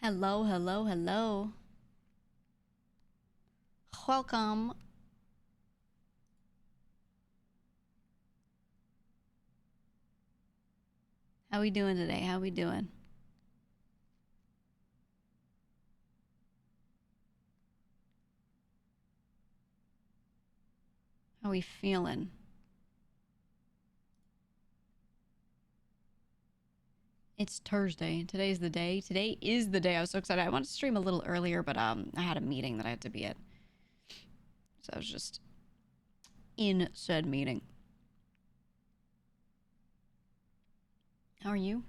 Hello, hello, hello. Welcome. How we doing today? How we doing? How we feeling? It's Thursday. Today's the day. Today is the day. I was so excited. I wanted to stream a little earlier, but I had a meeting that I had to be at. So I was just in said meeting. How are you?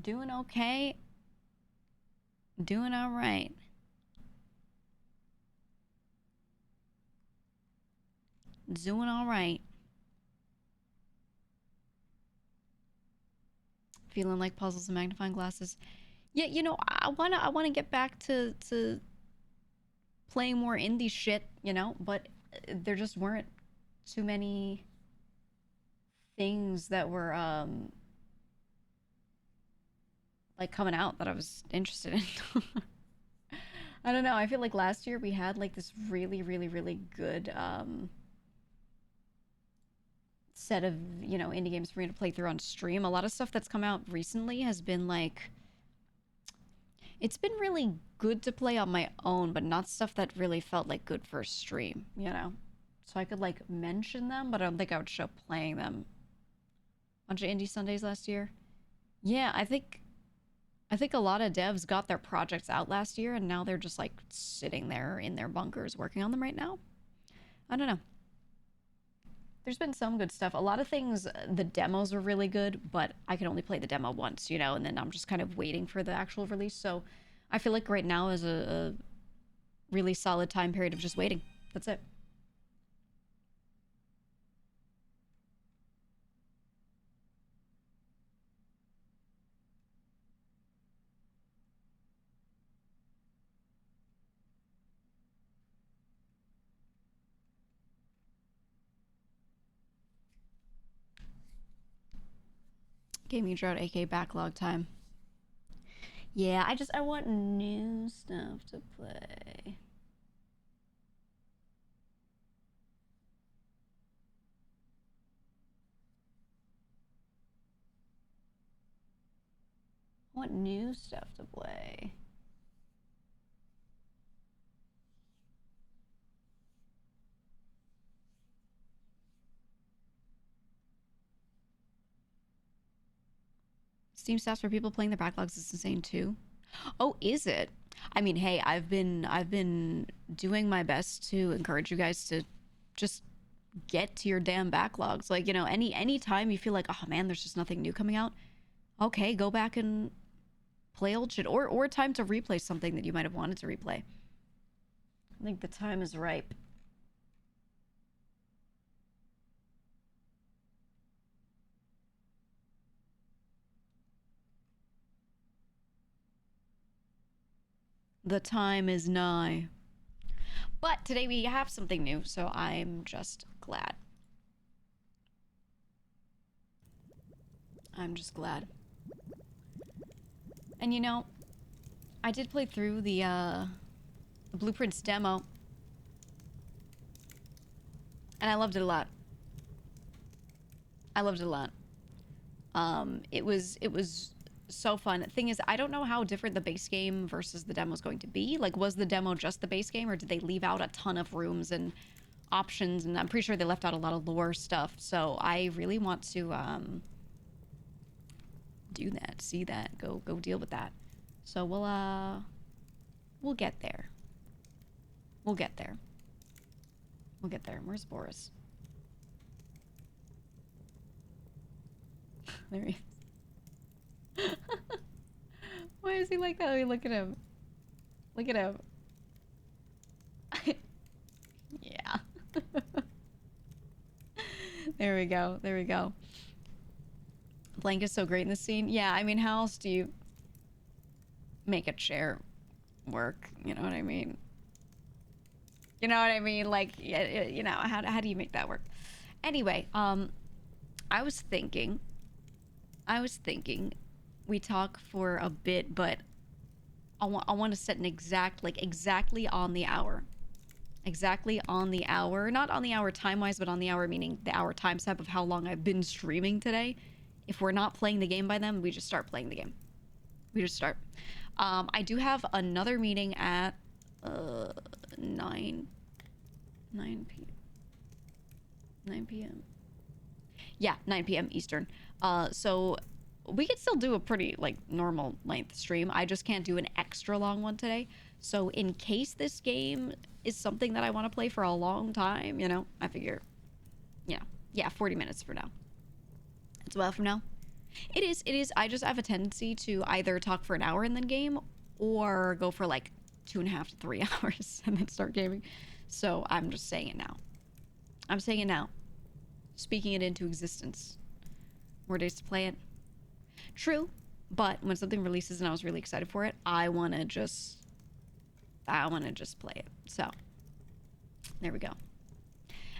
Doing okay. Doing all right. Doing all right. Feeling like puzzles and magnifying glasses. Yeah, I wanna get back to playing more indie shit, but there just weren't too many things that were like coming out that I was interested in. I don't know. I feel like last year we had like this really, really, really good set of, indie games for me to play through on stream. A lot of stuff that's come out recently has been like it's been really good to play on my own, but not stuff that really felt like good for stream. So I could like mention them, but I don't think I would show playing them. Bunch of indie Sundays last year. Yeah, I think a lot of devs got their projects out last year and now they're just like sitting there in their bunkers working on them right now. I don't know. There's been some good stuff. A lot of things, the demos were really good, but I could only play the demo once, and then I'm just kind of waiting for the actual release. So I feel like right now is a really solid time period of just waiting. That's it. Gaming drought, aka backlog time. Yeah, I want new stuff to play. I want new stuff to play. Steam stats for people playing their backlogs is insane too. Oh, is it? I mean, hey, I've been doing my best to encourage you guys to just get to your damn backlogs. Like, any time you feel like, oh man, there's just nothing new coming out, okay, go back and play old shit, or time to replay something that you might have wanted to replay. I think the time is ripe. The time is nigh. But today we have something new, so I'm just glad. I'm just glad. And I did play through the Blueprints demo, and I loved it a lot. I loved it a lot. It was so fun. Thing is, I don't know how different the base game versus the demo is going to be. Like, was the demo just the base game, or did they leave out a ton of rooms and options? And I'm pretty sure they left out a lot of lore stuff. So I really want to do that, see that, go deal with that. So we'll get there. We'll get there. We'll get there. Where's Boris? There he is. Why is he like that? Hey, look at him. Look at him. Yeah. There we go. There we go. Blank is so great in this scene. Yeah, I mean, how else do you make a chair work? You know what I mean? You know what I mean? Like, how do you make that work? Anyway, I was thinking I was thinking we talk for a bit, but I want to set an exact, like, exactly on the hour. Exactly on the hour. Not on the hour time-wise, but on the hour meaning the hour time step of how long I've been streaming today. If we're not playing the game by then, we just start playing the game. We just start. I do have another meeting at 9 p.m. 9 p.m. Yeah, 9 p.m. Eastern. So we could still do a pretty, like, normal length stream. I just can't do an extra long one today. So in case this game is something that I want to play for a long time, you know, I figure, you know, yeah, 40 minutes for now. It's a while from now. It is. I just have a tendency to either talk for an hour and then game, or go for like 2.5 to 3 hours and then start gaming. So I'm just saying it now. I'm saying it now. Speaking it into existence. More days to play it. True, but when something releases and I was really excited for it, I want to just play it. So there we go.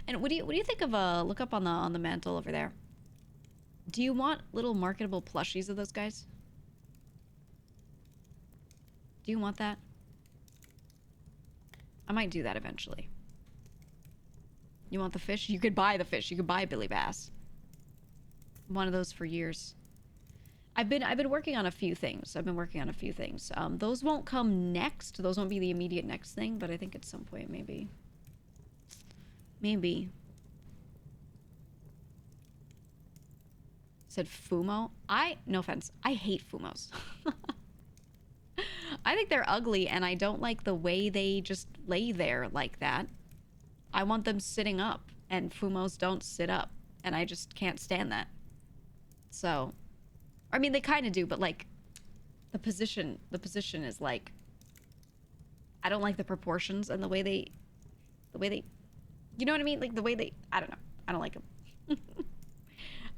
And what do you think of look up on the mantle over there? Do you want little marketable plushies of those guys? Do you want that? I might do that eventually. You want the fish? You could buy the fish. You could buy Billy Bass. One of those for years. I've been working on a few things. Those won't come next. Those won't be the immediate next thing, but I think at some point maybe. Maybe. Said Fumo. No offense. I hate Fumos. I think they're ugly and I don't like the way they just lay there like that. I want them sitting up and Fumos don't sit up and I just can't stand that. So, I mean, they kind of do, but like the position is like, I don't like the proportions and the way they, you know what I mean? Like the way they, I don't know. I don't like them.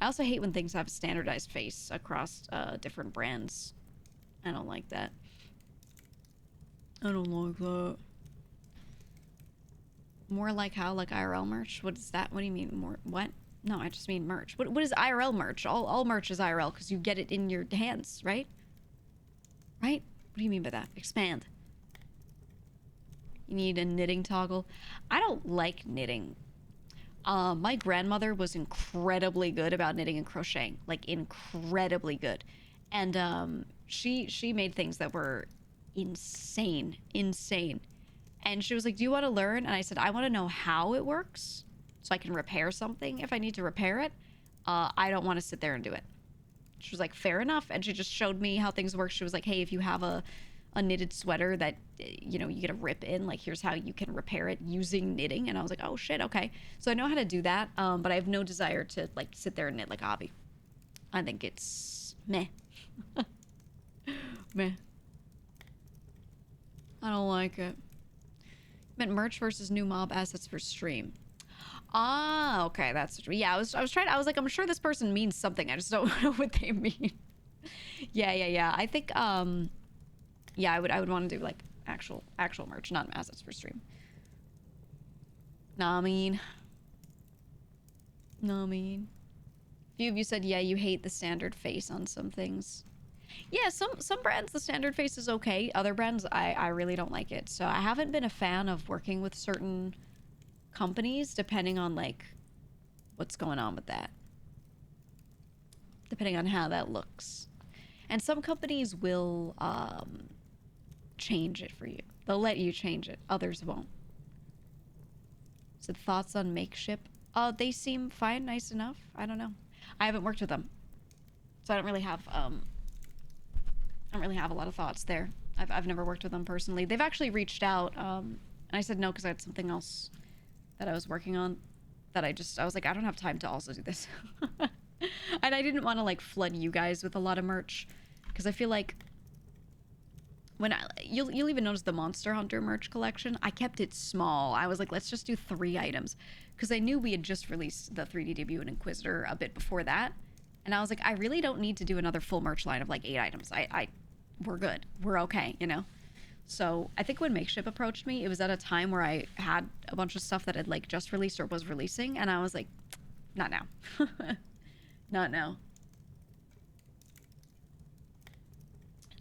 I also hate when things have standardized face across different brands. I don't like that. I don't like that. More like how, like IRL merch? What is that? What do you mean more? What? No, I just mean merch. What is IRL merch? All merch is IRL because you get it in your hands, right? Right? What do you mean by that? Expand. You need a knitting toggle. I don't like knitting. My grandmother was incredibly good about knitting and crocheting, like incredibly good. And she made things that were insane. And she was like, do you want to learn? And I said, I want to know how it works so I can repair something if I need to repair it. I don't want to sit there and do it. She was like, fair enough. And she just showed me how things work. She was like, hey, if you have a knitted sweater that, you know, you get a rip in, like, here's how you can repair it using knitting. And I was like, oh shit, okay. So I know how to do that, but I have no desire to, like, sit there and knit like a hobby. I think it's meh. Meh. I don't like it. Meant merch versus new mob assets for stream. Ah, okay, that's, yeah, I was like, I'm sure this person means something. I just don't know what they mean. Yeah. I think, yeah, I would want to do like actual merch, not assets for stream. Nah, I mean. A few of you said, yeah, you hate the standard face on some things. Yeah, some brands, the standard face is okay. Other brands, I really don't like it. So I haven't been a fan of working with certain companies, depending on, like, what's going on with that. Depending on how that looks. And some companies will change it for you. They'll let you change it. Others won't. So thoughts on Makeship? They seem fine, nice enough. I don't know. I haven't worked with them. So I don't really have a lot of thoughts there. I've never worked with them personally. They've actually reached out, and I said no because I had something else that I was working on that I was like, I don't have time to also do this. And I didn't want to, like, flood you guys with a lot of merch because I feel like when you'll even notice the Monster Hunter merch collection, I kept it small. I was like, let's just do 3 items because I knew we had just released the 3D debut and Inquisitor a bit before that. And I was like, I really don't need to do another full merch line of like 8 items. We're good. We're okay, you know? So I think when Makeship approached me, it was at a time where I had a bunch of stuff that had like just released or was releasing. And I was like, not now. Not now.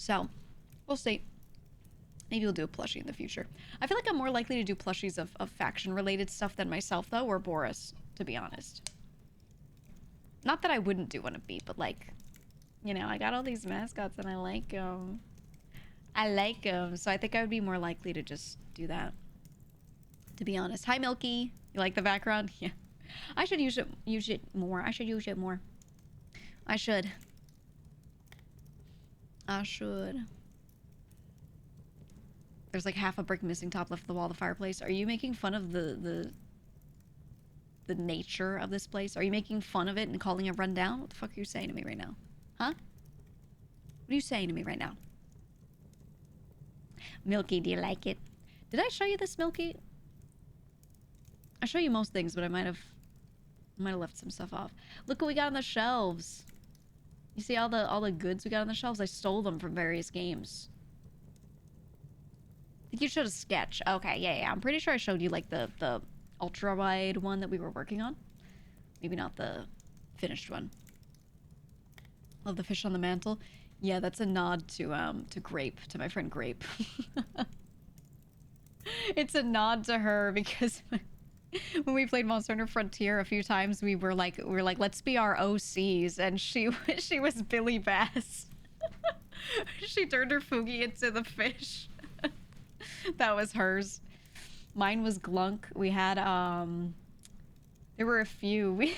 So, we'll see. Maybe we'll do a plushie in the future. I feel like I'm more likely to do plushies of faction-related stuff than myself, though, or Boris, to be honest. Not that I wouldn't do one of me, but, like, you know, I got all these mascots and I like them. I like them, so I think I would be more likely to just do that, to be honest. Hi, Milky. You like the background? Yeah. I should use it more. I should use it more. I should. There's like half a brick missing top left of the wall of the fireplace. Are you making fun of the nature of this place? Are you making fun of it and calling it run down? What the fuck are you saying to me right now? Huh? What are you saying to me right now? Milky, do you like it? Did I show you this, Milky? I show you most things, but I might have left some stuff off. Look what we got on the shelves. You see all the goods we got on the shelves? I stole them from various games. I think you showed a sketch. Okay, yeah. I'm pretty sure I showed you like the ultra wide one that we were working on. Maybe not the finished one. Love the fish on the mantle. Yeah, that's a nod to Grape, to my friend Grape. It's a nod to her because when we played Monster Hunter Frontier a few times, we were like, let's be our OCs, and she was Billy Bass. She turned her Fugi into the fish. That was hers. Mine was Glunk. We had there were a few. We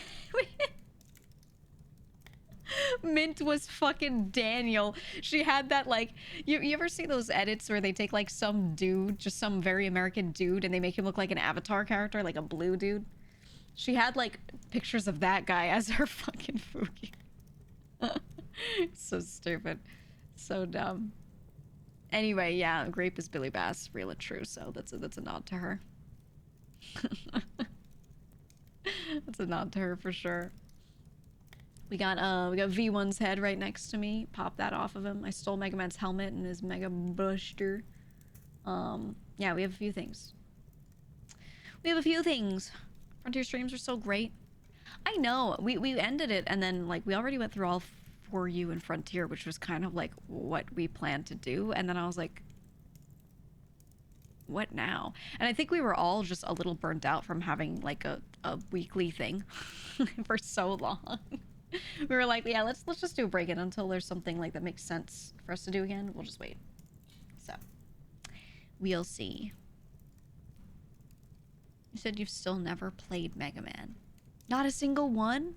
Mint was fucking Daniel. She had that, like, you ever see those edits where they take like some dude, just some very American dude, and they make him look like an Avatar character, like a blue dude? She had like pictures of that guy as her fucking Fugi. So stupid. So dumb. Anyway, yeah, Grape is Billy Bass, real and true, so that's a nod to her. That's a nod to her for sure. We got V1's head right next to me. Pop that off of him. I stole Megaman's helmet and his Mega Buster. Yeah, we have a few things. Frontier streams are so great. I know. We ended it and then like we already went through all 4U and Frontier, which was kind of like what we planned to do, and then I was like, what now? And I think we were all just a little burnt out from having like a weekly thing for so long. We were like, yeah, let's just do a break-in until there's something like that makes sense for us to do again. We'll just wait. So we'll see. You said you've still never played Mega Man. Not a single one?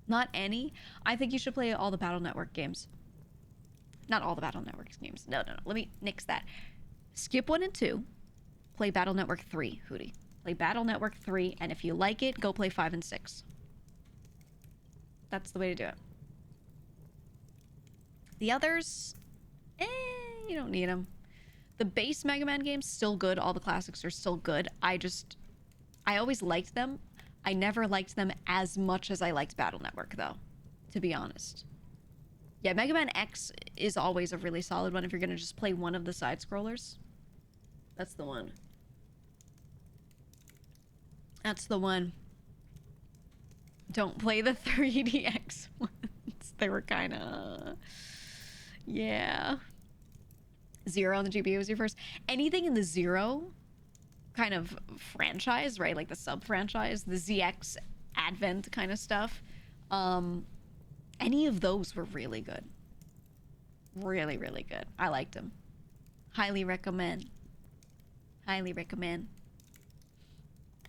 Not any? I think you should play all the Battle Network games. Not all the Battle Network games. No. Let me nix that. Skip 1 and 2. Play Battle Network 3, Hootie. Play Battle Network 3, and if you like it, go play 5 and 6. That's the way to do it. The others, you don't need them. The base Mega Man games, still good. All the classics are still good. I always liked them. I never liked them as much as I liked Battle Network, though, to be honest. Yeah, Mega Man X is always a really solid one if you're going to just play one of the side-scrollers. That's the one. That's the one. Don't play the 3DX ones. They were kind of... Yeah. Zero on the GBA was your first. Anything in the Zero kind of franchise, right? Like the sub-franchise, the ZX Advent kind of stuff. Any of those were really good. Really, really good. I liked them. Highly recommend. Highly recommend.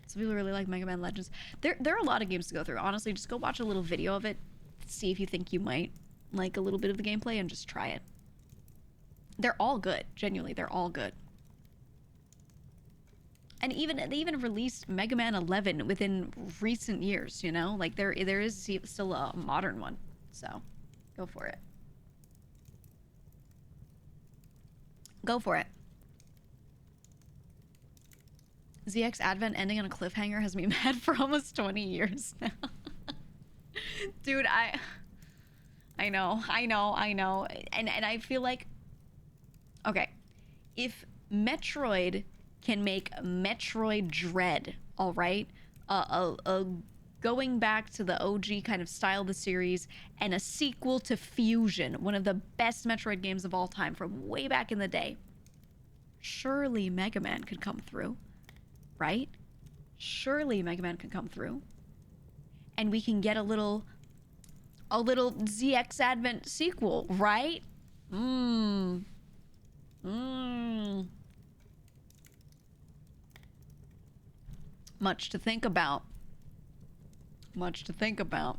Some people really like Mega Man Legends. There are a lot of games to go through. Honestly, just go watch a little video of it. See if you think you might like a little bit of the gameplay and just try it. They're all good. Genuinely, they're all good. And they even released Mega Man 11 within recent years, you know? Like, there is still a modern one. So, go for it. Go for it. ZX Advent ending on a cliffhanger has me mad for almost 20 years now. Dude, I know. And I feel like, okay, if Metroid can make Metroid Dread, all right, a going back to the OG kind of style of the series, and a sequel to Fusion, one of the best Metroid games of all time from way back in the day. Surely Mega Man could come through, right? Surely Mega Man could come through. And we can get a little ZX Advent sequel, right? Much to think about. Much to think about.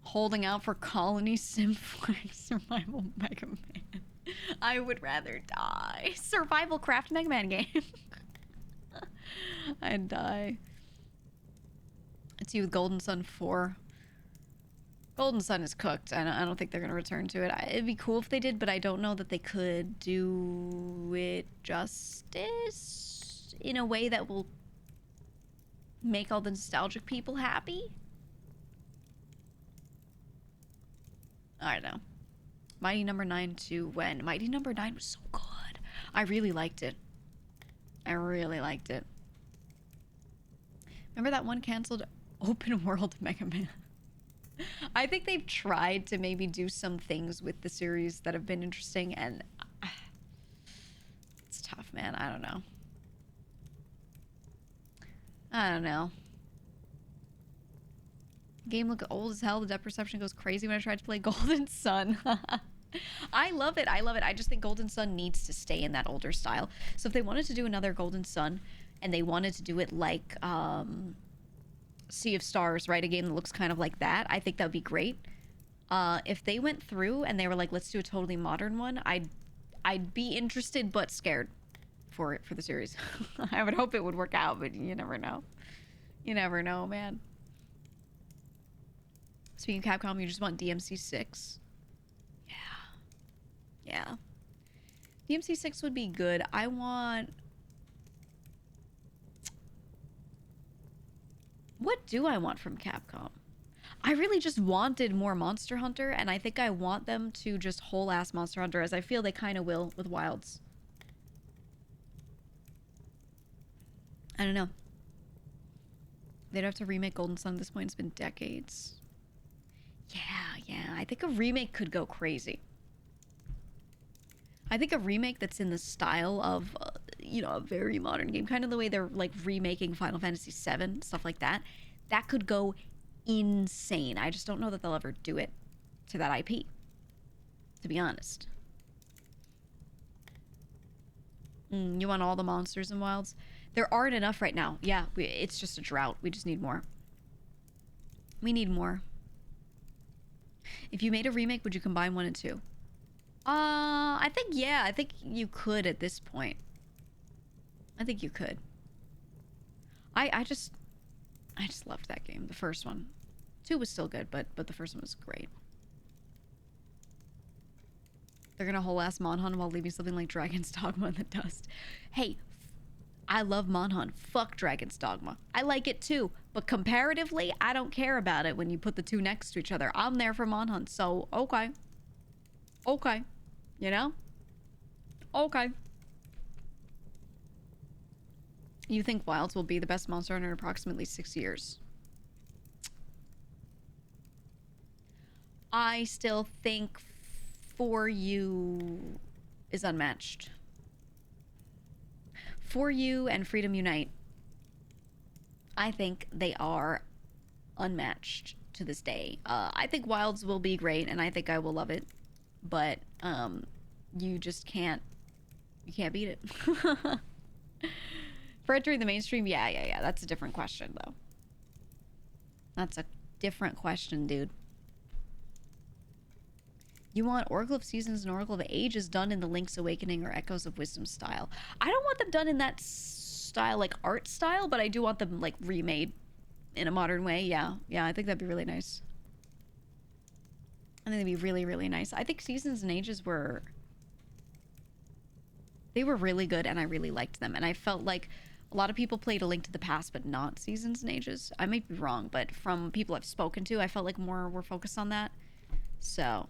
Holding out for Colony Sim Flag Survival Mega Man. I would rather die. Survival craft Mega Man game. I'd die. It's you with Golden Sun 4. Golden Sun is cooked. I don't think they're going to return to it. It'd be cool if they did, but I don't know that they could do it justice in a way that will make all the nostalgic people happy. I don't know. Mighty Number 9 to when? Mighty Number 9 was so good. I really liked it. I really liked it. Remember that one canceled open world Mega Man? I think they've tried to maybe do some things with the series that have been interesting, and it's tough, man. I don't know. I don't know. Game look old as hell. The depth perception goes crazy when I tried to play Golden Sun. I love it. I love it. I just think Golden Sun needs to stay in that older style. So if they wanted to do another Golden Sun and they wanted to do it like Sea of Stars, right? A game that looks kind of like that, I think that would be great. If they went through and they were like, let's do a totally modern one, I'd be interested but scared for the series. I would hope it would work out, but you never know. You never know, man. Speaking of Capcom, you just want DMC6. Yeah. DMC6 would be good. I want... What do I want from Capcom? I really just wanted more Monster Hunter, and I think I want them to just whole-ass Monster Hunter, as I feel they kind of will with Wilds. I don't know. They'd have to remake Golden Sun at this point. It's been decades. Yeah. I think a remake could go crazy. I think a remake that's in the style of, a very modern game, kind of the way they're, like, remaking Final Fantasy VII, stuff like that, that could go insane. I just don't know that they'll ever do it to that IP, to be honest. You want all the monsters in Wilds? There aren't enough right now. Yeah, it's just a drought. We just need more. We need more. If you made a remake, would you combine 1 and 2? I think you could at this point. I think you could. I just loved that game, the first one. 2 was still good, but the first one was great. They're gonna whole-ass Monhun while leaving something like Dragon's Dogma in the dust. Hey, I love Monhun. Fuck Dragon's Dogma. I like it too, but comparatively, I don't care about it when you put the two next to each other. I'm there for Monhun, so okay. Okay. You know? Okay. You think Wilds will be the best Monster Hunter in approximately 6 years? I still think For You is unmatched. For You and Freedom Unite, I think they are unmatched to this day. I think Wilds will be great, and I think I will love it. But you just can't beat it. For entering the mainstream, yeah. That's a different question, though. That's a different question, dude. You want Oracle of Seasons and Oracle of Ages done in the Link's Awakening or Echoes of Wisdom style. I don't want them done in that style, like art style, but I do want them, like, remade in a modern way. Yeah, I think that'd be really nice. I think that'd be really, really nice. I think Seasons and Ages were... They were really good, and I really liked them. And I felt like a lot of people played A Link to the Past, but not Seasons and Ages. I might be wrong, but from people I've spoken to, I felt like more were focused on that. So...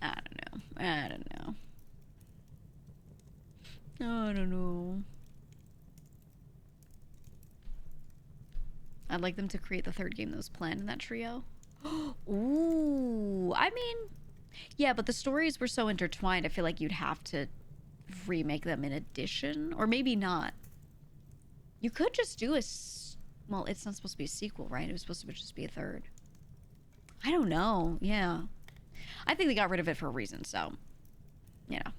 I don't know. I'd like them to create the third game that was planned in that trio. Ooh, I mean, yeah, but the stories were so intertwined, I feel like you'd have to remake them in addition, or maybe not. You could just do well, it's not supposed to be a sequel, right? It was supposed to just be a third. I don't know. Yeah. I think they got rid of it for a reason, so, you know.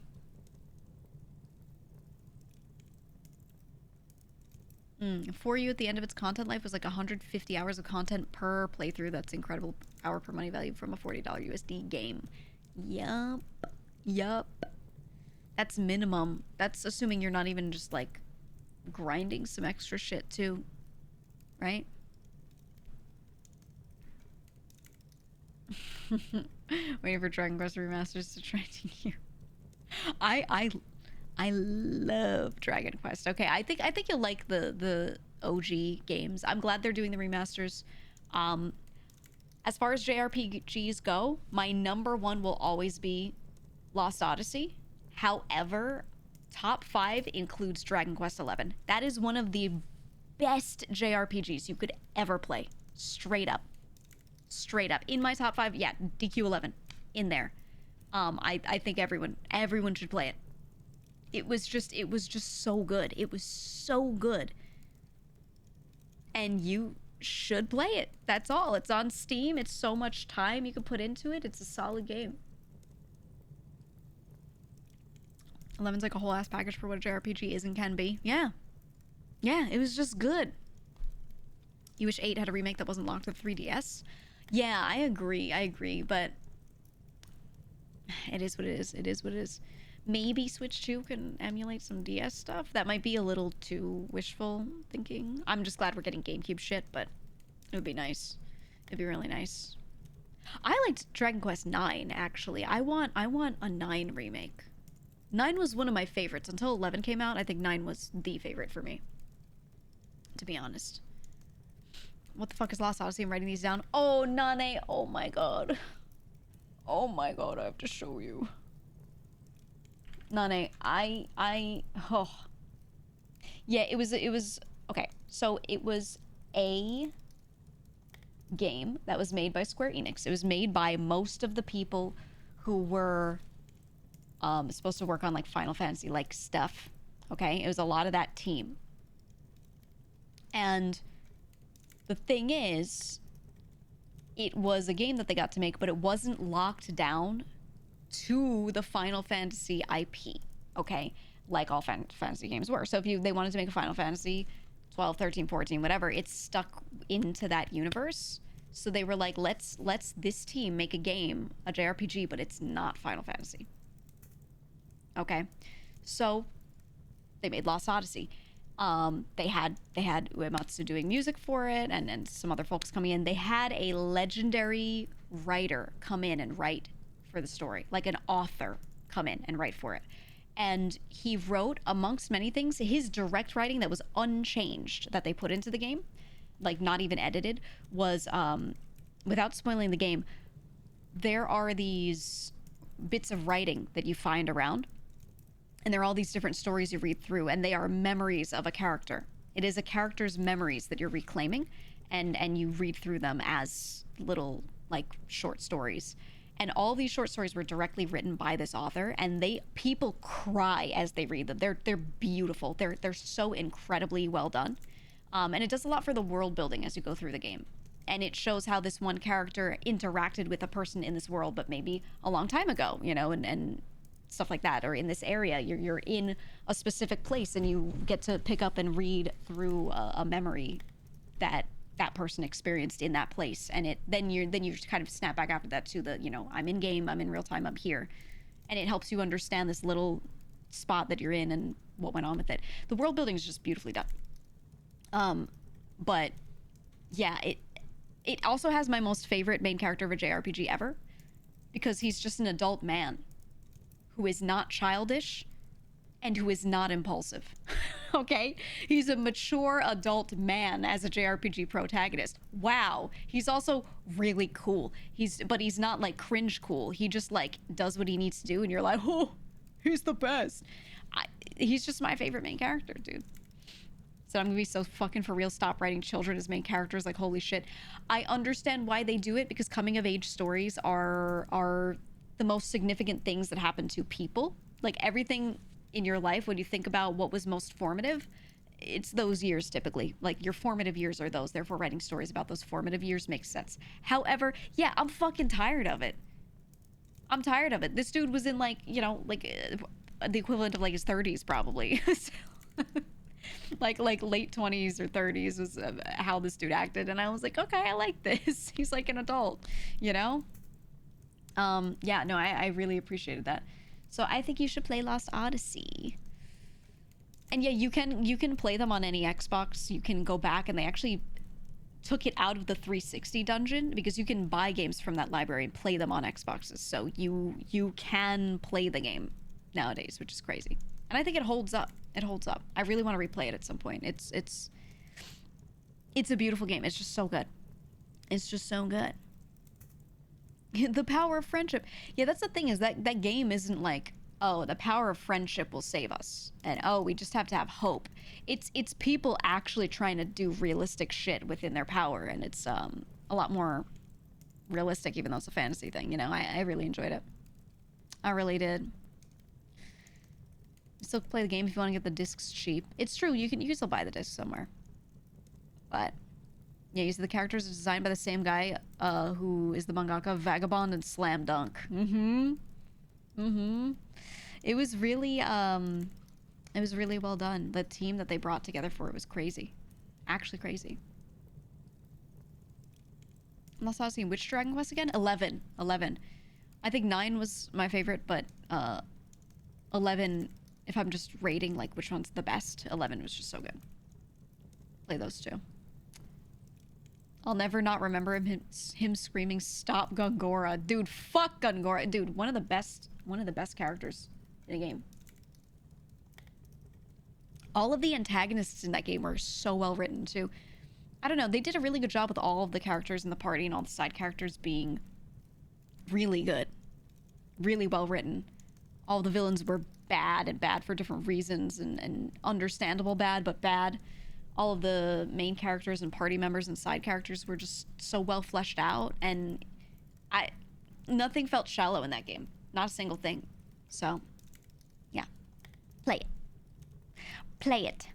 For you at the end of its content life was like 150 hours of content per playthrough. That's incredible hour per money value from a $40 USD game. Yup. Yup. That's minimum. That's assuming you're not even just like grinding some extra shit too. Right? Waiting for Dragon Quest remasters to try to you. I love Dragon Quest. Okay, I think you'll like the OG games. I'm glad they're doing the remasters. As far as JRPGs go, my number one will always be Lost Odyssey. However, top 5 includes Dragon Quest XI. That is one of the best JRPGs you could ever play. Straight up. Straight up. In my top 5, yeah, DQ11 in there. I think everyone should play it. It was just so good. It was so good. And you should play it. That's all. It's on Steam. It's so much time you can put into it. It's a solid game. 11's like a whole ass package for what a JRPG is and can be. Yeah. Yeah, it was just good. You wish 8 had a remake that wasn't locked with 3DS? Yeah, I agree, but it is what it is. It is what it is. Maybe Switch 2 can emulate some DS stuff. That might be a little too wishful thinking. I'm just glad we're getting GameCube shit, but it would be nice. It'd be really nice. I liked Dragon Quest 9, actually. I want a 9 remake. 9 was one of my favorites. Until 11 came out, I think 9 was the favorite for me. To be honest. What the fuck is Lost Odyssey? I'm writing these down. Oh, Nane. Oh my god. Oh my god, I have to show you. Nane, oh. Yeah, it was, okay. So it was a game that was made by Square Enix. It was made by most of the people who were supposed to work on like Final Fantasy like stuff. Okay, it was a lot of that team. And the thing is, it was a game that they got to make, but it wasn't locked down to the Final Fantasy IP, okay? Like all fantasy games were. So if they wanted to make a Final Fantasy 12, 13, 14, whatever, it's stuck into that universe. So they were like, let's this team make a game, a JRPG, but it's not Final Fantasy. Okay? So they made Lost Odyssey. They had Uematsu doing music for it and some other folks coming in. They had a legendary writer come in and write for the story, like an author come in and write for it. And he wrote, amongst many things, his direct writing that was unchanged that they put into the game, like not even edited, was, without spoiling the game, there are these bits of writing that you find around, and there are all these different stories you read through, and they are memories of a character. It is a character's memories that you're reclaiming, and you read through them as little, like, short stories. And all these short stories were directly written by this author, and people cry as they read them. They're beautiful. They're so incredibly well done. And it does a lot for the world building as you go through the game. And it shows how this one character interacted with a person in this world, but maybe a long time ago, you know, and stuff like that. Or in this area, you're in a specific place, and you get to pick up and read through a memory that person experienced in that place, and then you kind of snap back after that to the, you know, I'm in game, I'm in real time, I'm here, and it helps you understand this little spot that you're in and what went on with it. The world building is just beautifully done. But yeah, it also has my most favorite main character of a JRPG ever, because he's just an adult man who is not childish and who is not impulsive. Okay? He's a mature adult man as a JRPG protagonist. Wow. He's also really cool. But he's not like cringe cool. He just like does what he needs to do, and you're like, oh, he's the best. He's just my favorite main character, dude. So I'm gonna be so fucking for real. Stop writing children as main characters. Like, holy shit. I understand why they do it, because coming of age stories are the most significant things that happen to people. Like, everything in your life, when you think about what was most formative, it's those years typically. Like, your formative years are those. Therefore, writing stories about those formative years makes sense. However, yeah, I'm fucking tired of it. I'm tired of it. This dude was in, like, you know, like the equivalent of like his 30s probably. like late 20s or 30s was how this dude acted, and I was like, okay, I like this. He's like an adult, you know. Yeah, no, I really appreciated that. So I think you should play Lost Odyssey. And yeah, you can play them on any Xbox. You can go back, and they actually took it out of the 360 dungeon, because you can buy games from that library and play them on Xboxes. So you can play the game nowadays, which is crazy. And I think it holds up. It holds up. I really want to replay it at some point. It's a beautiful game. It's just so good. It's just so good. The power of friendship. Yeah, that's the thing, is that game isn't like, oh, the power of friendship will save us, and oh, we just have to have hope. It's people actually trying to do realistic shit within their power, and it's a lot more realistic, even though it's a fantasy thing, you know. I really enjoyed it. I really did. Still play the game if you want to get the discs cheap. It's true, you can still buy the discs somewhere. But yeah, you see the characters are designed by the same guy who is the mangaka of Vagabond and Slam Dunk. It was really well done. The team that they brought together for it was crazy. Actually crazy. Lost Odyssey, which Dragon Quest again? 11. I think 9 was my favorite, but 11, if I'm just rating like which one's the best, 11 was just so good. Play those two. I'll never not remember him screaming, "Stop Gungora." Dude, fuck Gungora. Dude, one of the best characters in the game. All of the antagonists in that game were so well written too. I don't know, they did a really good job with all of the characters in the party and all the side characters being really good. Really well written. All the villains were bad, and bad for different reasons, and understandable bad, but bad. All of the main characters and party members and side characters were just so well fleshed out, and nothing felt shallow in that game. Not a single thing. So, yeah. Play it. Play it.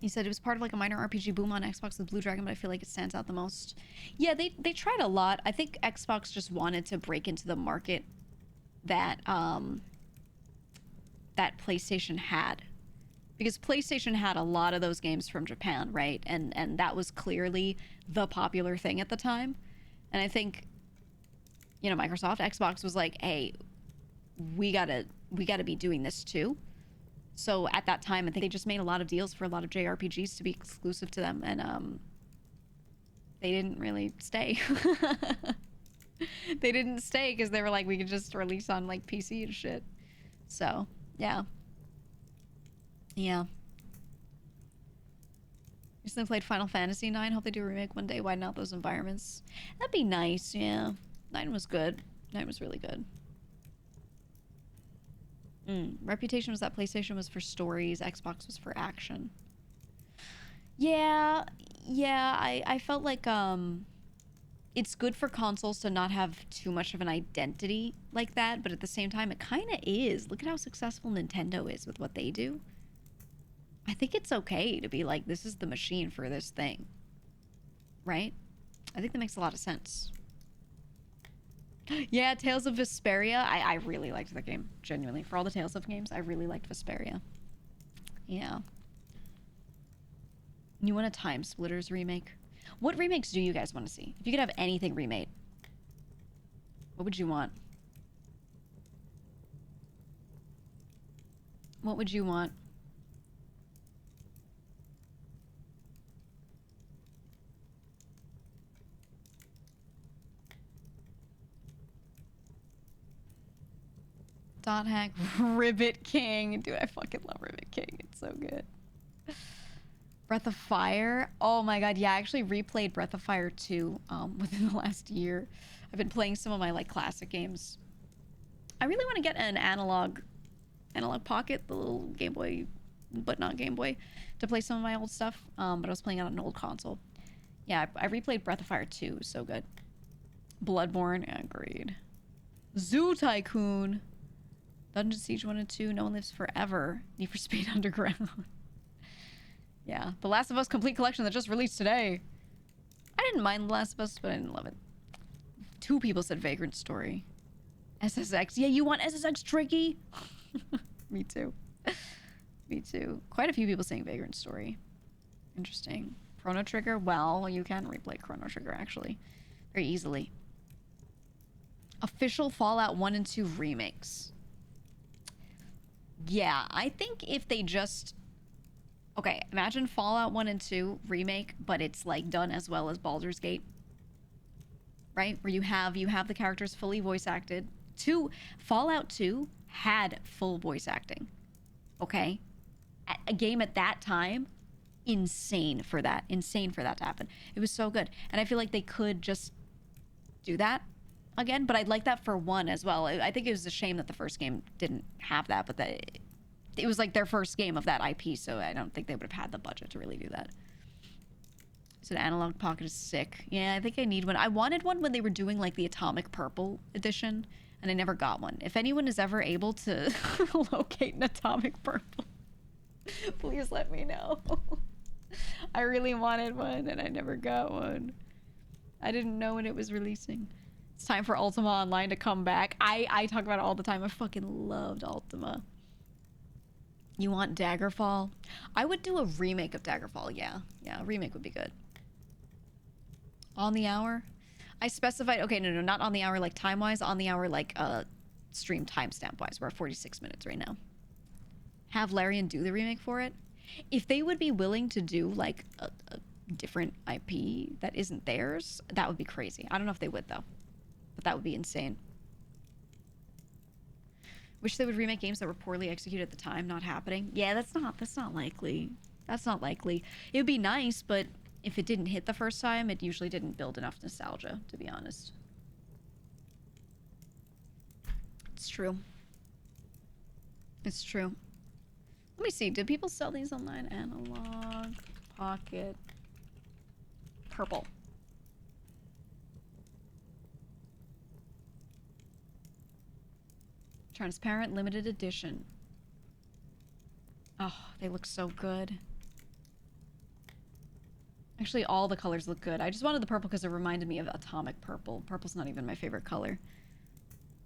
He said it was part of like a minor RPG boom on Xbox with Blue Dragon, but I feel like it stands out the most. Yeah, they tried a lot. I think Xbox just wanted to break into the market that that PlayStation had, because PlayStation had a lot of those games from Japan, right? And that was clearly the popular thing at the time. And I think, you know, Microsoft, Xbox was like, hey, we gotta be doing this too. So at that time, I think they just made a lot of deals for a lot of JRPGs to be exclusive to them, and they didn't really stay. They didn't stay because they were like, we could just release on like PC and shit. So yeah. Recently played Final Fantasy 9. Hope they do a remake one day. Widen out those environments. That'd be nice, yeah. 9 was good. 9 was really good. Reputation was that PlayStation was for stories, Xbox was for action. Yeah, I felt like it's good for consoles to not have too much of an identity like that, but at the same time, it kind of is. Look at how successful Nintendo is with what they do. I think it's okay to be like, this is the machine for this thing. Right? I think that makes a lot of sense. Yeah, Tales of Vesperia. I really liked the game, genuinely. For all the Tales of games, I really liked Vesperia. Yeah. You want a Time Splitters remake? What remakes do you guys want to see? If you could have anything remade, what would you want? What would you want? Dot hack. Rivet King. Dude, I fucking love Rivet King. It's so good. Breath of Fire. Oh my god, yeah, I actually replayed Breath of Fire 2 within the last year. I've been playing some of my like classic games. I really want to get an analog Analog Pocket, the little Game Boy, but not Game Boy, to play some of my old stuff. But I was playing on an old console. Yeah, I replayed Breath of Fire 2. So good. Bloodborne, yeah, agreed. Zoo Tycoon. Dungeon Siege 1 and 2. No One Lives Forever. Need for Speed Underground. Yeah. The Last of Us Complete Collection that just released today. I didn't mind The Last of Us, but I didn't love it. 2 people said Vagrant Story. SSX. Yeah, you want SSX Tricky? Me too. Me too. Quite a few people saying Vagrant Story. Interesting. Chrono Trigger? Well, you can replay Chrono Trigger, actually. Very easily. Official Fallout 1 and 2 remakes. Yeah, I think if they just... Okay, imagine Fallout 1 and 2 remake, but it's like done as well as Baldur's Gate. Right? Where you have the characters fully voice acted. Fallout 2 had full voice acting. Okay? A game at that time, insane for that to happen. It was so good. And I feel like they could just do that again, but I'd like that for 1 as well. I think it was a shame that the first game didn't have that, but that it was like their first game of that IP, so I don't think they would have had the budget to really do that. So the Analog Pocket is sick. Yeah, I think I need one. I wanted one when they were doing like the Atomic Purple edition, and I never got one. If anyone is ever able to locate an Atomic Purple, please let me know. I really wanted one, and I never got one. I didn't know when it was releasing. It's time for Ultima Online to come back. I talk about it all the time. I fucking loved Ultima. You want Daggerfall? I would do a remake of Daggerfall, yeah. Yeah, a remake would be good. On the hour? I specified, okay, no, not on the hour like time-wise, on the hour like stream timestamp-wise. We're at 46 minutes right now. Have Larian do the remake for it? If they would be willing to do like a different IP that isn't theirs, that would be crazy. I don't know if they would though, but that would be insane. Wish they would remake games that were poorly executed at the time, not happening. Yeah, that's not likely. That's not likely. It would be nice, but if it didn't hit the first time, it usually didn't build enough nostalgia, to be honest. It's true. It's true. Let me see. Did people sell these online? Analog Pocket Purple. Transparent limited edition. Oh, they look so good. Actually, all the colors look good. I just wanted the purple because it reminded me of Atomic Purple. Purple's not even my favorite color.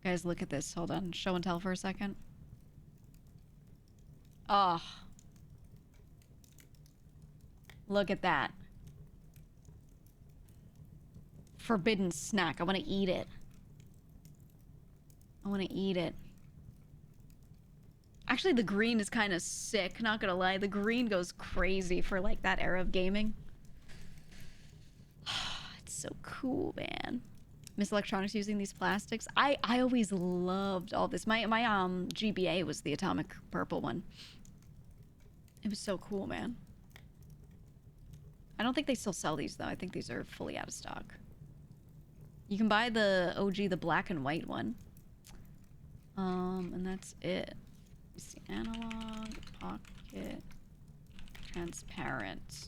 Guys, look at this. Hold on. Show and tell for a second. Oh. Look at that. Forbidden snack. I want to eat it. I want to eat it. Actually, the green is kind of sick, not gonna lie. The green goes crazy for, like, that era of gaming. It's so cool, man. Miss Electronics using these plastics. I always loved all this. My GBA was the Atomic Purple one. It was so cool, man. I don't think they still sell these, though. I think these are fully out of stock. You can buy the OG, the black and white one. And that's it. See, Analog Pocket Transparent.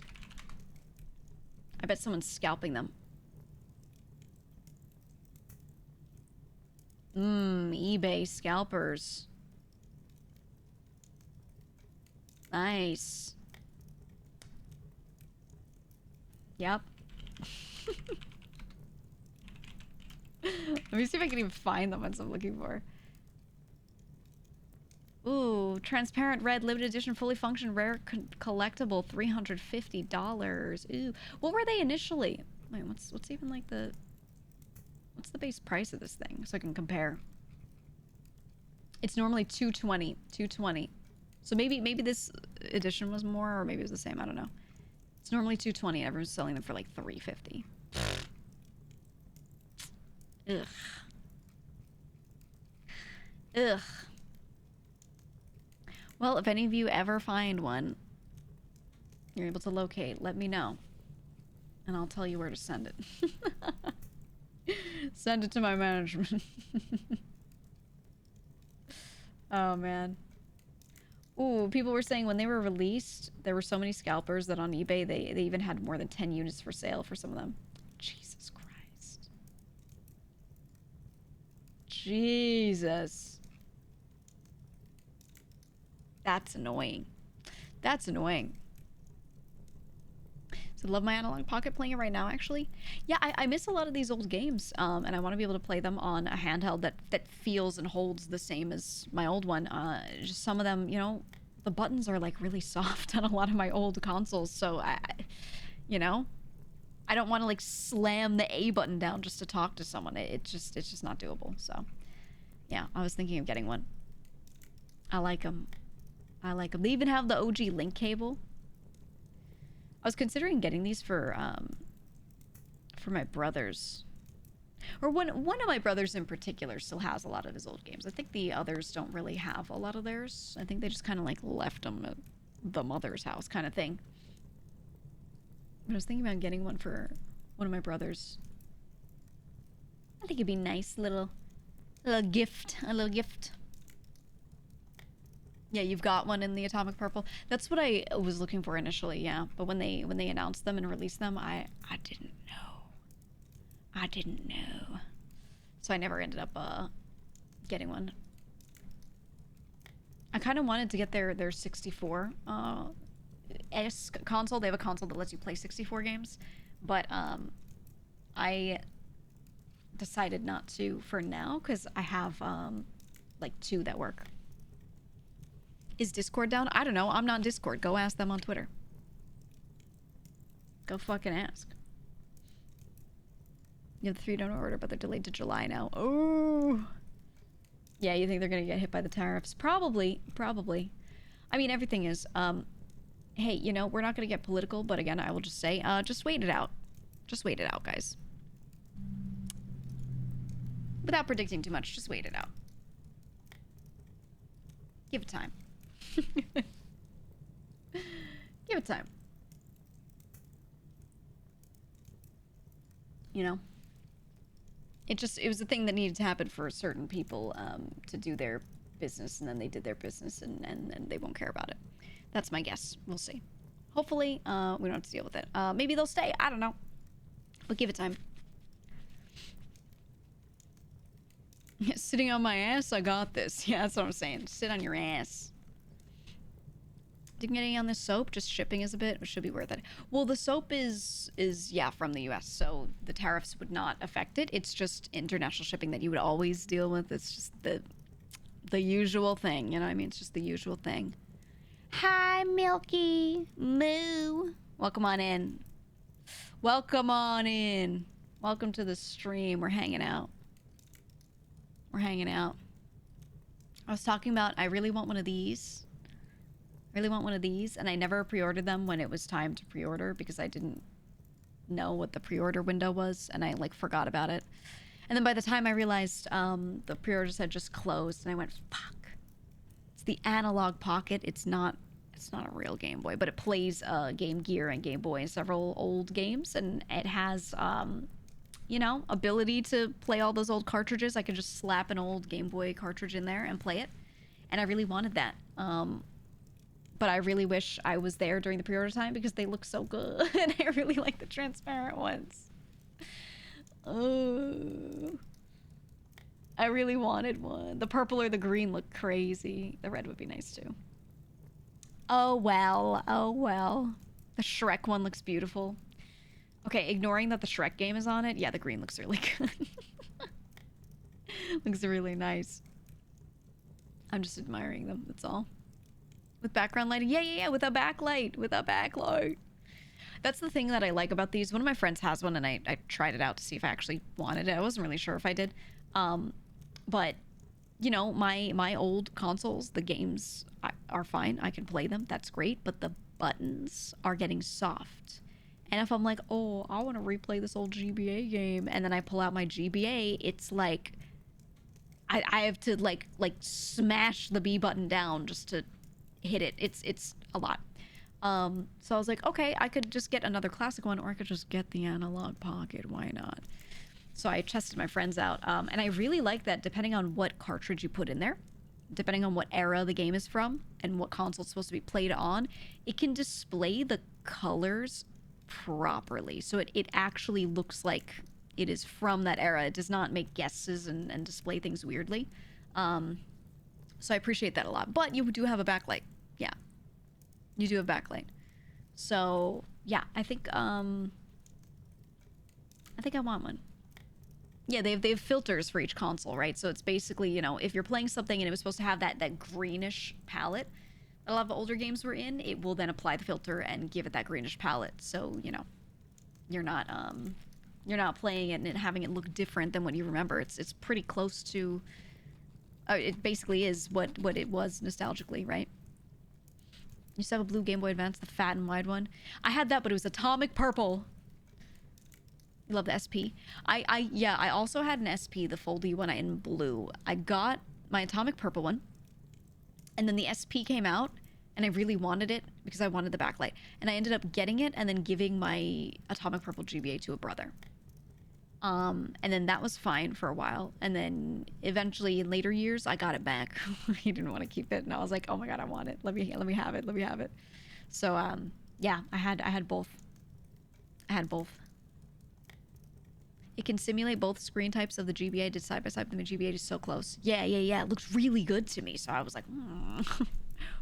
I bet someone's scalping them. eBay scalpers. Nice. Yep. Let me see if I can even find the ones I'm looking for. Ooh, transparent red, limited edition, fully functioned, rare collectible, $350. Ooh, what were they initially? Wait, what's even like the... What's the base price of this thing? So I can compare. It's normally $220. $220. So maybe this edition was more, or maybe it was the same. I don't know. It's normally $220. Everyone's selling them for like $350. Ugh. Ugh. Well, if any of you ever find one, you're able to locate, let me know. And I'll tell you where to send it. Send it to my management. Oh, man. Ooh, people were saying when they were released, there were so many scalpers that on eBay, they even had more than 10 units for sale for some of them. Jesus Christ. Jesus. That's annoying. That's annoying. So love my analog pocket, playing it right now, actually. Yeah, I miss a lot of these old games, and I want to be able to play them on a handheld that feels and holds the same as my old one. Just some of them, you know, the buttons are like really soft on a lot of my old consoles, so you know, I don't want to like slam the A button down just to talk to someone. It's just not doable. So yeah, I was thinking of getting one. I like them. I like them. They even have the OG link cable. I was considering getting these for my brothers. Or one of my brothers in particular still has a lot of his old games. I think the others don't really have a lot of theirs. I think they just kind of like left them at the mother's house kind of thing. But I was thinking about getting one for one of my brothers. I think it'd be nice, little gift, a little gift. Yeah, you've got one in the atomic purple. That's what I was looking for initially, yeah. But when they announced them and released them, I didn't know. I didn't know. So I never ended up getting one. I kind of wanted to get their 64 console. They have a console that lets you play 64 games, but I decided not to for now because I have like 2 that work. Is Discord down? I don't know. I'm not Discord. Go ask them on Twitter. Go fucking ask. You have the 3 donor order, but they're delayed to July now. Oh. Yeah, you think they're gonna get hit by the tariffs? Probably. Probably. I mean, everything is. Hey, you know, we're not gonna get political, but again, I will just say, just wait it out. Just wait it out, guys. Without predicting too much, just wait it out. Give it time. Give it time. You know? It was a thing that needed to happen for certain people to do their business, and then they did their business, and they won't care about it. That's my guess. We'll see. Hopefully, we don't have to deal with it. Maybe they'll stay. I don't know. But give it time. Sitting on my ass? I got this. Yeah, that's what I'm saying. Sit on your ass. Didn't get any on this soap. Just shipping is a bit. It should be worth it. Well, the soap is yeah, from the US, so the tariffs would not affect it. It's just international shipping that you would always deal with. It's just the usual thing, you know what I mean? It's just the usual thing. Hi, Milky Moo. Welcome on in. Welcome on in. Welcome to the stream. We're hanging out. We're hanging out. I was talking about I really want one of these. Really want one of these, and I never pre-ordered them when it was time to pre-order because I didn't know what the pre-order window was, and I like forgot about it. And then by the time I realized the pre-orders had just closed, and I went, fuck. It's the analog pocket. It's not a real Game Boy, but it plays Game Gear and Game Boy and several old games, and it has you know, ability to play all those old cartridges. I could just slap an old Game Boy cartridge in there and play it, and I really wanted that. But I really wish I was there during the pre-order time because they look so good. And I really like the transparent ones. Oh, I really wanted one. The purple or the green look crazy. The red would be nice too. Oh well, oh well. The Shrek one looks beautiful. Okay, ignoring that the Shrek game is on it, yeah, the green looks really good. Looks really nice. I'm just admiring them, that's all. With background lighting? Yeah, with a backlight. With a backlight. That's the thing that I like about these. One of my friends has one, and I tried it out to see if I actually wanted it. I wasn't really sure if I did. But, you know, my old consoles, the games are fine. I can play them. That's great. But the buttons are getting soft. And if I'm like, oh, I want to replay this old GBA game, and then I pull out my GBA, it's like I have to like smash the B button down just to hit it. It's a lot. So I was like, okay, I could just get another classic one, or I could just get the analog pocket. Why not? So I tested my friends out, and I really like that depending on what cartridge you put in there, depending on what era the game is from and what console it's supposed to be played on, it can display the colors properly. So it actually looks like it is from that era. It does not make guesses and display things weirdly. So I appreciate that a lot. But you do have a backlight. Yeah. You do have backlight. So yeah, I think I want one. Yeah, they have filters for each console, right? So it's basically, you know, if you're playing something and it was supposed to have that greenish palette that a lot of the older games were in, it will then apply the filter and give it that greenish palette. So, you know, you're not playing it and having it look different than what you remember. It's pretty close to it basically is what it was nostalgically, right? You used to have a blue Game Boy Advance, the fat and wide one. I had that, but it was atomic purple. Love the SP. I also had an SP, the foldy one in blue. I got my atomic purple one, and then the SP came out, and I really wanted it because I wanted the backlight. And I ended up getting it and then giving my atomic purple GBA to a brother. And then that was fine for a while. And then eventually in later years, I got it back. He didn't want to keep it, and I was like, oh my god, I want it. Let me have it. Let me have it. So yeah, I had both. I had both. It can simulate both screen types of the GBA. I did side by side, but the GBA is so close. Yeah. It looks really good to me. So I was like,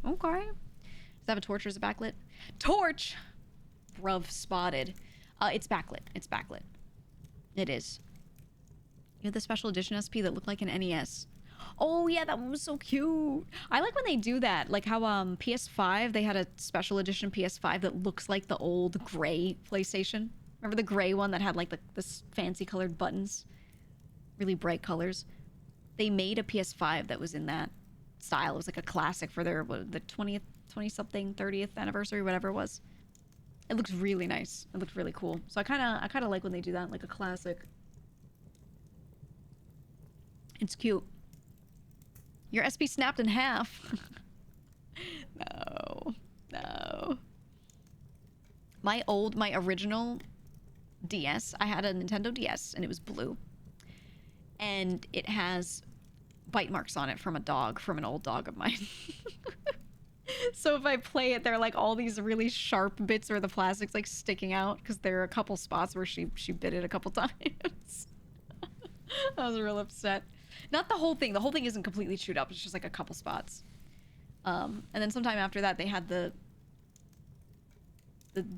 okay. Does that have a torch or is it backlit? Torch! Bruv, spotted. It's backlit. It's backlit. It is. You have the special edition SP that looked like an NES. Oh yeah, that one was so cute. I like when they do that. Like how PS5, they had a special edition PS5 that looks like the old gray PlayStation. Remember the gray one that had like this fancy colored buttons? Really bright colors. They made a PS5 that was in that style. It was like a classic for their the 20-something, 30th anniversary, whatever it was. It looks really nice. It looked really cool. So I kind of like when they do that, like a classic. It's cute. Your SP snapped in half. No. My original DS, I had a Nintendo DS and it was blue. And it has bite marks on it from a dog, from an old dog of mine. So if I play it, there are like all these really sharp bits where the plastic's like sticking out because there are a couple spots where she bit it a couple times. I was real upset. Not the whole thing. The whole thing isn't completely chewed up. It's just like a couple spots. And then sometime after that, they had the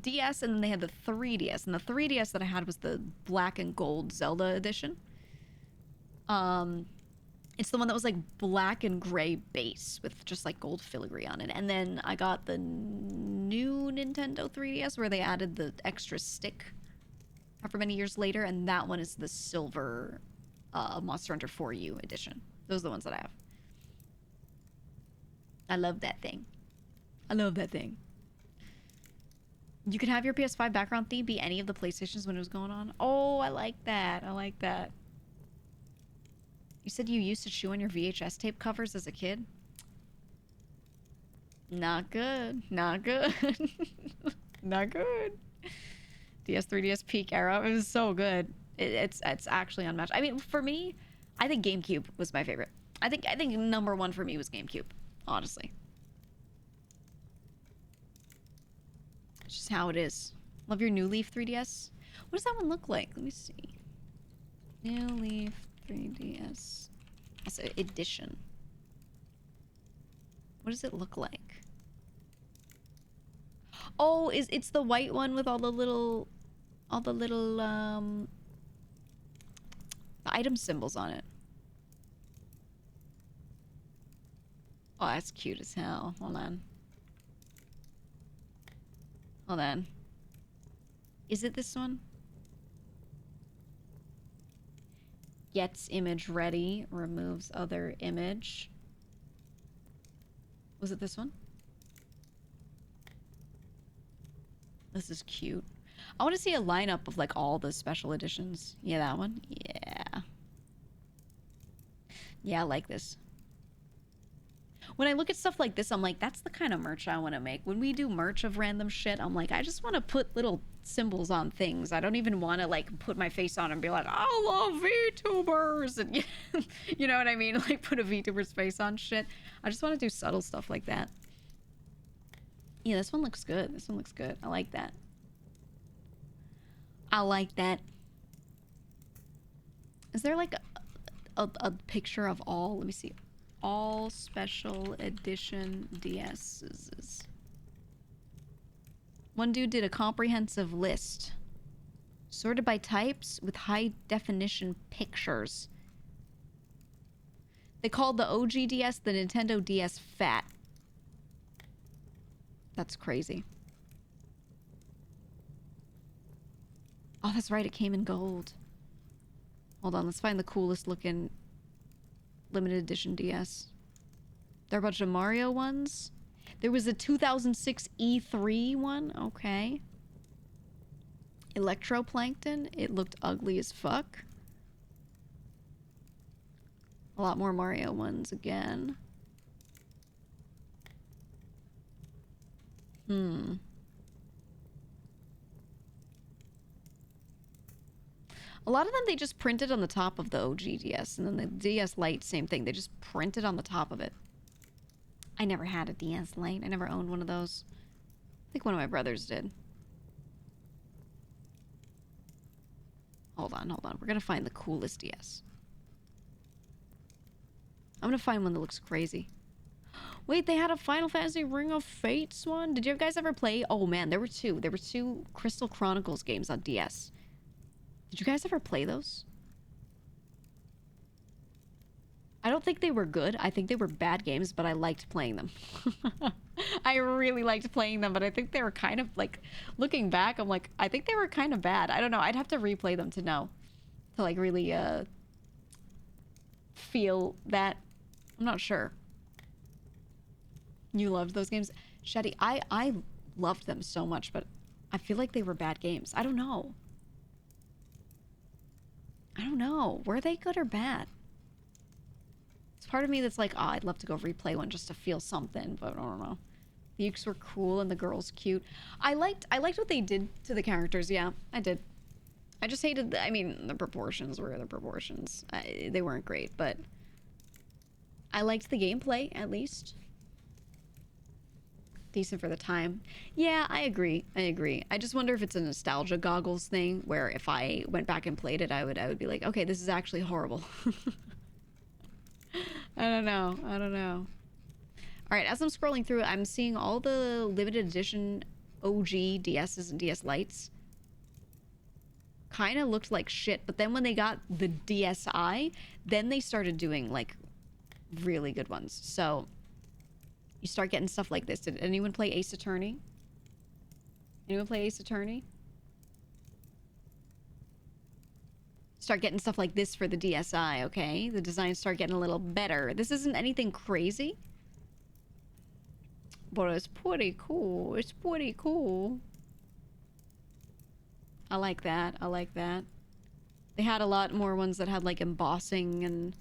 DS, and then they had the 3DS. And the 3DS that I had was the black and gold Zelda edition. It's the one that was like black and gray base with just like gold filigree on it. And then I got the new Nintendo 3DS where they added the extra stick however many years later. And that one is the silver Monster Hunter 4U edition. Those are the ones that I have. I love that thing. I love that thing. You could have your PS5 background theme be any of the PlayStations when it was going on. Oh, I like that. I like that. You said you used to chew on your VHS tape covers as a kid? Not good. Not good. Not good. DS, 3DS peak era. It was so good. It's actually unmatched. I mean, for me, I think GameCube was my favorite. I think number one for me was GameCube, honestly. It's just how it is. Love your New Leaf 3DS. What does that one look like? Let me see. New Leaf 3DS. Also, edition. What does it look like? Oh, it's the white one with all the little the item symbols on it. Oh, that's cute as hell. Hold on. Hold on. Is it this one? Gets image ready, removes other image. Was it this one? This is cute. I want to see a lineup of like all the special editions. Yeah, that one. Yeah. Yeah, I like this. when I look at stuff like this, I'm like, that's the kind of merch I want to make. When we do merch of random shit, I'm like, I just want to put little symbols on things. I don't even want to like put my face on and be like, I love VTubers, and you know what I mean? Like put a VTuber's face on shit. I just want to do subtle stuff like that. Yeah, this one looks good. This one looks good. I like that. I like that. Is there like a picture of all? Let me see. All special edition DS's. One dude did a comprehensive list. Sorted by types with high definition pictures. They called the OG DS the Nintendo DS Fat. That's crazy. Oh, that's right. It came in gold. Hold on. Let's find the coolest looking limited edition DS. There are a bunch of Mario ones. There was a 2006 E3 one. Okay. Electroplankton. It looked ugly as fuck. A lot more Mario ones again. A lot of them they just printed on the top of the OG DS, and then the DS Lite, same thing. They just printed on the top of it. I never had a DS Lite. I never owned one of those. I think one of my brothers did. Hold on, hold on. We're gonna find the coolest DS. I'm gonna find one that looks crazy. Wait, they had a Final Fantasy Ring of Fates one? Did you guys ever play? Oh man, there were two. There were two Crystal Chronicles games on DS. Did you guys ever play those? I don't think they were good. I think they were bad games, but I liked playing them. I really liked playing them, but I think they were kind of like, looking back, I'm like, I think they were kind of bad. I don't know. I'd have to replay them to know. To like really feel that. I'm not sure. You loved those games? Shetty, I loved them so much, but I feel like they were bad games. I don't know. I don't know. Were they good or bad? It's part of me that's like, oh, I'd love to go replay one just to feel something, but I don't know. The Ukes were cool and the girls cute. I liked what they did to the characters. Yeah, I did. I just hated I mean, the proportions were the proportions. They weren't great, but I liked the gameplay, at least. Decent for the time. Yeah, I agree. I agree. I just wonder if it's a nostalgia goggles thing, where if I went back and played it, I would be like, okay, this is actually horrible. I don't know. I don't know. All right, as I'm scrolling through, I'm seeing all the limited edition OG DS's and DS Lites. Kind of looked like shit, but then when they got the DSi, then they started doing like really good ones. So you start getting stuff like this. Did anyone play Ace Attorney? Anyone play Ace Attorney? Start getting stuff like this for the DSi, okay? The designs start getting a little better. This isn't anything crazy, but it's pretty cool. It's pretty cool. I like that. I like that. They had a lot more ones that had like embossing and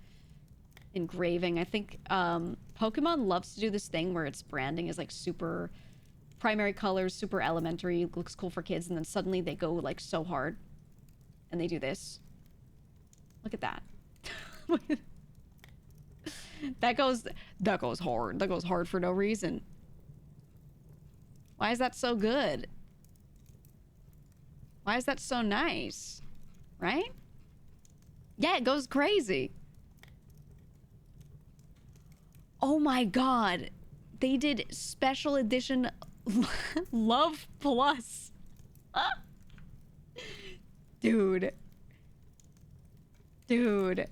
engraving. I think Pokemon loves to do this thing where its branding is like super primary colors, super elementary, looks cool for kids, and then suddenly they go like so hard and they do this. Look at that. that goes hard. That goes hard for no reason. Why is that so good? Why is that so nice? Right? Yeah, it goes crazy. Oh my god. They did special edition Love Plus. Dude. Dude.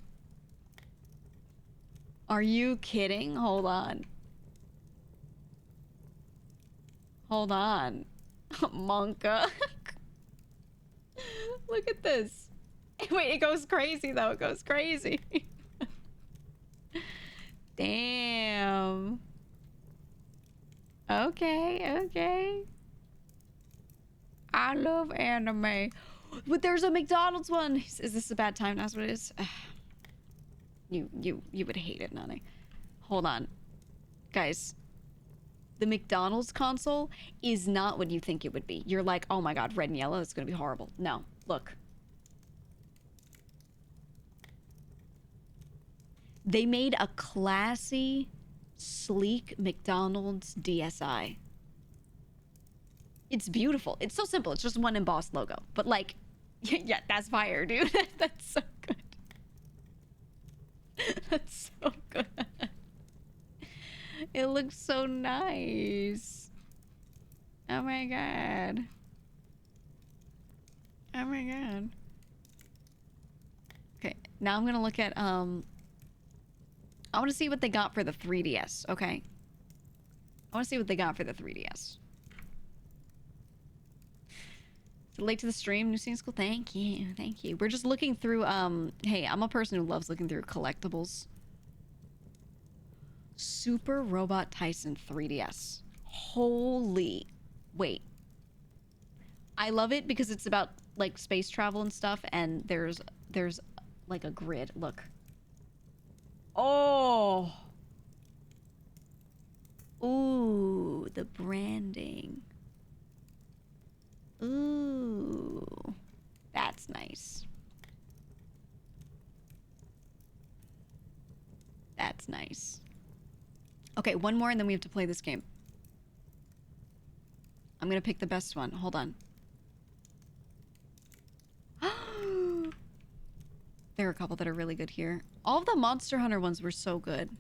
Are you kidding? Hold on. Hold on. Monka. Look at this. Wait, it goes crazy though. It goes crazy. Damn. Okay, okay. I love anime. But there's a McDonald's one. Is this a bad time? That's what it is. You would hate it, Nani. Hold on. Guys, the McDonald's console is not what you think it would be. You're like, oh my god, red and yellow, it's gonna be horrible. No, look. They made a classy, sleek McDonald's DSi. It's beautiful. It's so simple. It's just one embossed logo. But like, yeah, that's fire, dude. That's so good. That's so good. It looks so nice. Oh my god. Oh my god. Okay, now I'm gonna look at, I want to see what they got for the 3DS, okay? I want to see what they got for the 3DS. Late to the stream, new scene school. Thank you, thank you. We're just looking through, hey, I'm a person who loves looking through collectibles. Super Robot Tyson 3DS. Holy, wait. I love it because it's about, like, space travel and stuff, and there's, like, a grid. Look. Oh! Ooh, the branding. Ooh, that's nice. That's nice. Okay, one more and then we have to play this game. I'm gonna pick the best one. Hold on. There are a couple that are really good here. All of the Monster Hunter ones were so good.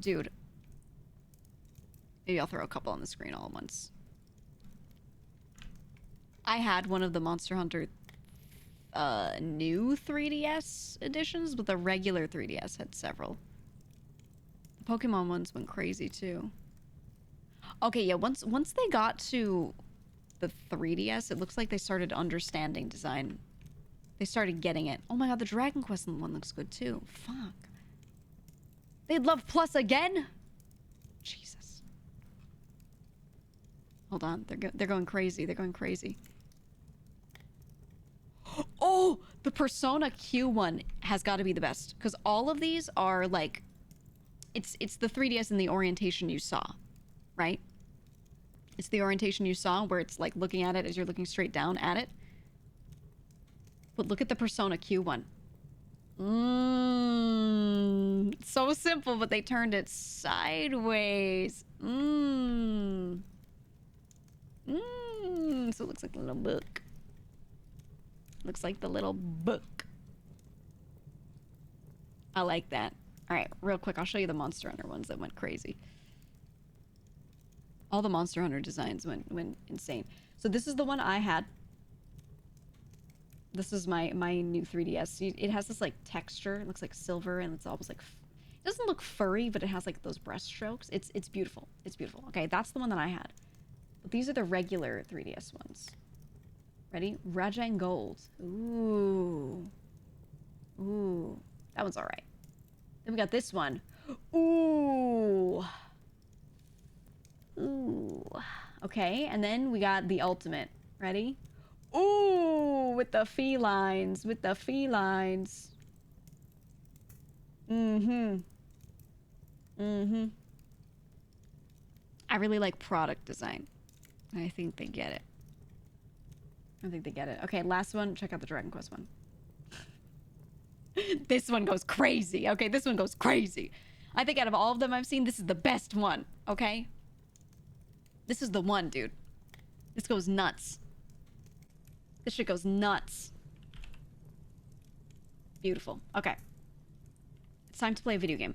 Dude. Maybe I'll throw a couple on the screen all at once. I had one of the Monster Hunter new 3DS editions, but the regular 3DS had several. The Pokemon ones went crazy too. Okay, yeah, once they got to the 3DS, it looks like they started understanding design. They started getting it. Oh my god, the Dragon Quest one looks good too. Fuck. They'd love Plus again? Jesus. Hold on, they're going crazy. They're going crazy. Oh, the Persona Q one has got to be the best because all of these are like, it's the 3DS in the orientation you saw, right? It's the orientation you saw where it's like looking at it as you're looking straight down at it. But look at the Persona Q one. So simple, but they turned it sideways. So it looks like a little book. Looks like the little book. I like that. All right, real quick, I'll show you the Monster Hunter ones that went crazy. All the Monster Hunter designs went insane. So this is the one I had. This is my new 3DS. It has this like texture. It looks like silver, and it's almost like it doesn't look furry, but it has like those breast strokes. It's beautiful. It's beautiful. Okay, that's the one that I had. But these are the regular 3DS ones. Ready? Rajang Gold. Ooh. Ooh. That one's alright. Then we got this one. Ooh. Ooh. Okay, and then we got the ultimate. Ready? Ooh, with the felines. With the felines. I really like product design. I think they get it. I think they get it. Okay, last one. Check out the Dragon Quest one. This one goes crazy. Okay, this one goes crazy. I think out of all of them I've seen, this is the best one. Okay? This is the one, dude. This goes nuts. This shit goes nuts. Beautiful. Okay. It's time to play a video game.